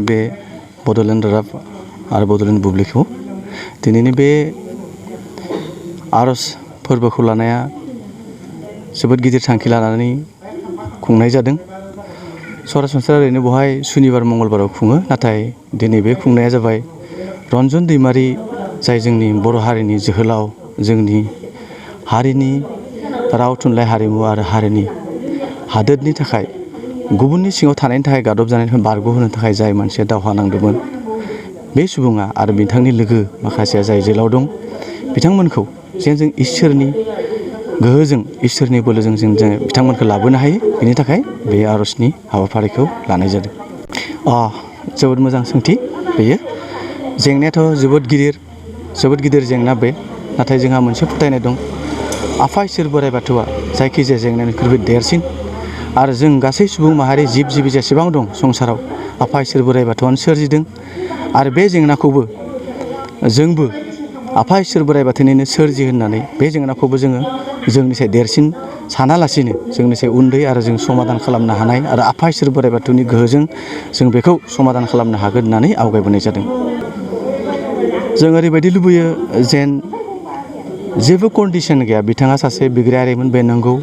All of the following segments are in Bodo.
बे बड'लेण्ड रादाब आरो बड'लेण्ड बुब्लिखौ दिनैनि बे आर'ज फोरबोखौ लानाया जोबोद गिदिर थांखि लानानै खुंनाय जादों। सरासनस्रा ओरैनो बेवहाय सुनिबार मंगलबाराव खुङो, नाथाय दिनै बे खुंनाया जाबाय रन्जन दैमारि, जाय जोंनि बर' हारिनि जोहोलाव, जोंनि हारिनि राव थुनलाइ हारिमु आरो हारिनि हादोरनि थाखाय गुबुननि सिङाव थानायनि थाखाय गादब जानायनिफ्राय बारग'होनो थाखाय जाय मानसिया दावहा नांदोंमोन, बे सुबुङा आरो बिथांनि लोगो माखासेया जाय जेलाव दं, बिथांमोनखौ जेन जों इसोरनि गोहोजों, इसोरनि बोलोजों जों बिथांमोनखौ लाबोनो हायो, बेनि थाखाय बे आर'जनि हाबाफारिखौ लानाय जादों। जोबोद मोजां सोंथि बेयो। जेंनायाथ' जोबोद गिदिर जेंना बे। नाथाय जोंहा मोनसे फोथायनाय दं, आफा इसोर बोराइ बाथौआ जायखिजाया जेंनानिख्रुइबो देरसिन। आरो जों गासै सुबुं माहारि, जिब जिबि जेसेबां दं संसाराव, आफा इसोर बोराइ बाथौआनो सोरजिदों। आरो बे जेंनाखौबो जोंबो आफा इसोर बोराइ बाथौनिनो सोरजि होननानै बे जेंनाखौबो जोङो जोंनिसाय देरसिन सानालासिनो जोंनिसाय उन्दै आरो जों समाधान खालामनो हानाय आरो आफा इसोर बोराइ बाथौनि गोहोजों जों बेखौ समाधान खालामनो हागोन होननानै आवगायबोनाय जादों। जों ओरैबायदि लुबैयो जेन जेबो कन्डिसन गैया। बिथाङा सासे बिग्रायारिमोन, बे नंगौ।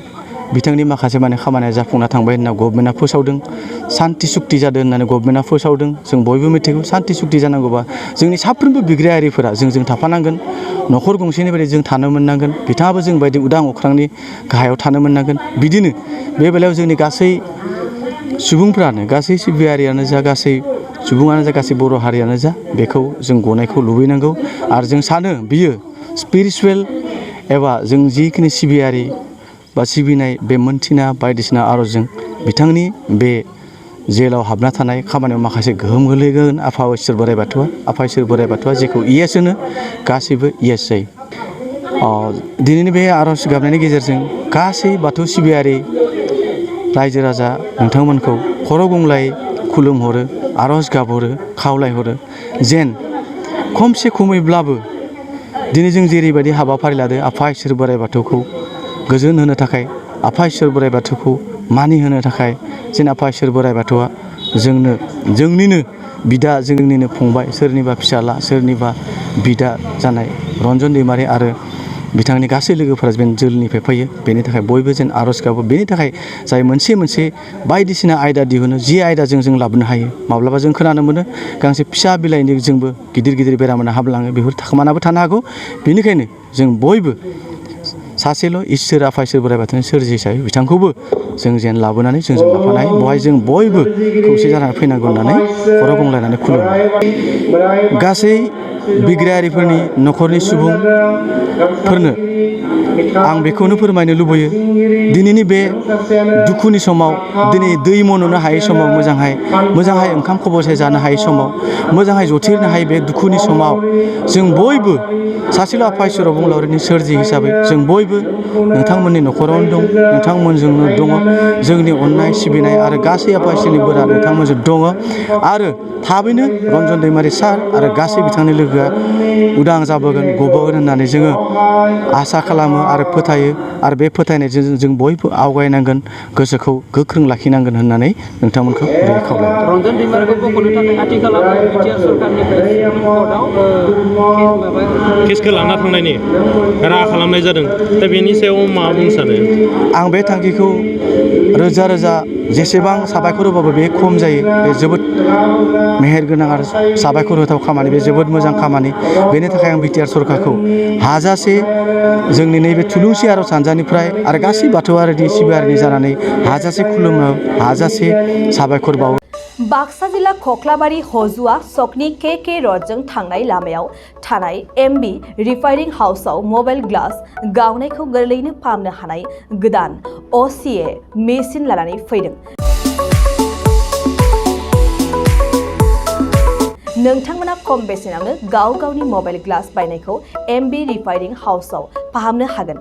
बिथांनि माखासे खामानिया जाफुंना थांबाय होनना गभर्नमेन्टआ फोसावदों। सान्ति सुक्ति जादों होननानै गभर्नमेन्टआ फोसावदों। जों बयबो मिथिगौ सान्ति सुक्ति जानांगौबा जोंनि साफ्रोमबो बिग्रायारिफोरा जोंजों थाफानांगोन। न'खर गंसेनि बायदि जों थानो मोननांगोन। बिथाङाबो जों बायदि उदां अख्रांनि गाहायाव थानो मोननांगोन। बिदिनो बे बेलायाव जोंनि गासै सुबुंफ्रानो, गासै सिबियारियानो जा, गासै सुबुङानो जा, गासै बर' हारियानो जा, बेखौ जों गनायखौ लुबैनांगौ। आरो जों सानो बियो स्पिरिचुवेल एबा जों जिखिनि सिबियारि बा सिबिनाय बे मोनथिना बायदिसिना आर'जजों बिथांनि बे जेलाव हाबना थानाय खामानियाव माखासे गोहोम गोलैगोन। आफा इसोर बोराइ बाथौआ जेखौ इयेस होनो, गासैबो इयेस जायो। दिनैनि बे आर'ज गाबनायनि गेजेरजों गासै बाथौ सिबियारि रायजो राजा नोंथांमोनखौ खर' गंग्लाय खुलुमहरो, आर'ज गाबहरो, खावलायहरो जेन खमसे खमैब्लाबो दिनै जों जेरैबायदि हाबाफारि लादों, आफा इसोर बोराइ बाथौखौ गोजोन होनो थाखाय, आफा इसोर बोराइ बाथौखौ मानि होनो थाखाय, जेन आफा इसोर बोराइ बाथौआ जोंनो, जोंनिनो बिदा, जोंनिनो फंबाय, सोरनिबा फिसाला, सोरनिबा बिदा जानाय रन्जन दैमारि आरो बिथांनि गासै लोगोफोरा जेन जेलनिफ्राय फैयो, बेनि थाखाय बयबो जेन आर'ज गाबो। बेनि थाखाय जाय मोनसे बायदिसिना आयदा दिहुनो, जि आयदाजों जों लाबोनो हायो। माब्लाबा जों खोनानो मोनो गांसे फिसा बिलाइजोंबो गिदिर बेरामानो हाबलाङो, बेफोर थाखोमानाबो थानो हागौ। बेनिखायनो जों बयबो सासेल' इसोर, आफा इसोर बोराइ बाथौनि सोरजि हिसाबै बिथांखौबो जों जेन लाबोनानै जोंजों लाफानो हायो। बेवहाय जों बयबो खौसे जानानै फैनांगौ होननानै खर' गंग्लायनानै खुलुमो। गासै बिग्रायारिफोरनि न'खरनि सुबुंफोरनो आं बेखौनो फोरमायनो लुबैयो, दिनैनि बे दुखुनि समाव, दिनै दै मन'नो हायै समाव, मोजांहाय ओंखाम खबसे जानो हायै समाव, मोजांहाय जथेरनो हायै बे दुखुनि समाव, जों बयबो सासेल' आफा इसोर अबंलावरिनि सोरजि हिसाबै जों बयबो नोंथांमोननि न'खरावनो दं, नोंथांमोनजोंनो दङ। जोंनि अननाय सिबिनाय आरो गासै आफा इसोरनि बोरा नोंथांमोनजों दङ। आरो थाबैनो रन्जन दैमारि सार आरो गासै बिथांनि लोगोआ उदां जाबोगोन, गबोगोन होननानै जोङो आसा खालामो आरो फोथायो। आरो बे फोथायनायजों जों बयबो आवगायनांगोन, गोसोखौ गोख्रों लाखिनांगोन होननानै नोंथांमोनखौ गुरैयै खावलायो। रन्जन दैमारिखौ बख'नो थाखाय आथिखालाव बिटिआर सरकारनिफ्राय सुप्रिम कर्टआव केसखौ लाना थांनायनि राहा खालामनाय जादों। दा बेनि सायाव मा बुंनो सानो? आं बे थांखिखौ रोजा जेसेबां साबायखर होबाबो बे खम जायो। बे जोबोद मेहेरगोनां आरो साबायखर होथाव खामानि, बे जोबोद मोजां खामानि। बेनि थाखाय आं बिटिआर सरकारखौ हाजासे जोंनि नैबे थुलुंसि आर'ज हानजानिफ्राय आरो गासै बाथौआरि सिबियारिनि जानानै हाजासे खुलुमो, हाजासे साबायखर बावो। बाक्सा जिल्ला खख्लाबारि हजुआ सकनि के रडजों थांनाय लामायाव थानाय एमबि रिफाइनिं हाउसआव मबाइल ग्लास गावनायखौ गोरलैयैनो फाहामनो हानाय गोदान असिए मेसिन लानानै फैदों। नोंथांमोना खम बेसेनावनो गावनि मबाइल ग्लास बायनायखौ एमबि रिफाइनिं हाउसआव फाहामनो हागोन।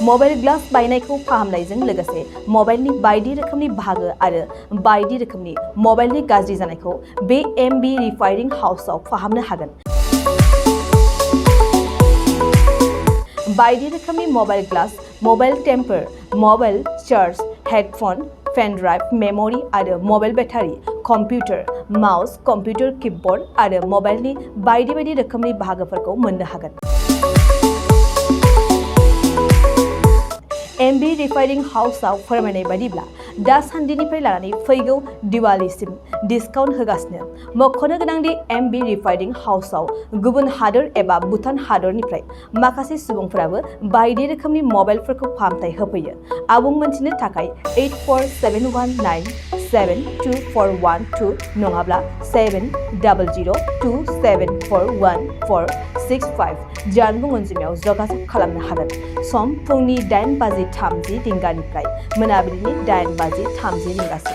मबाइल ग्लास बायनायखौ फाहामनायजों लोगोसे मबाइलनि बायदि रोखोमनि बाहागो आरो बायदि रोखोमनि मबाइलनि गाज्रि जानायखौ बे एमबि रिफाइनिं हाउसआव फाहामनो हागोन। बायदि रोखोमनि mobile glass, mobile tempered, mobile charge, headphone pen drive memory आरो mobile battery computer mouse computer keyboard आरो मबाइलनि बायदि बायदि रोखोमनि बाहागोफोरखौ मोननो हागोन। MB रिफाइरिं हाउसआव फोरमायनाय बायदिब्ला दासान्दिनिफ्राय लानानै फैगौ दिवालीसिम डिसकाउन्ट होगासिनो। मख'नो गोनांदि MB रिफाइरिं हाउसआव गुबुन हादोर एबा भुटान हादरनिफ्राय माखासे सुबुंफोराबो बायदि रोखोमनि मबाइलफोरखौ फाहामथाय होफैयो। आबुं मोनथिनो थाखाय 8471972412 नङाब्ला 7002741465 जानबुं अनजिमायाव जगाजग खालामनो हागोन। सम फुंनि 8:30 रिंगानिफ्राय मोनाबिलिनि 8:30 रिंगासिम।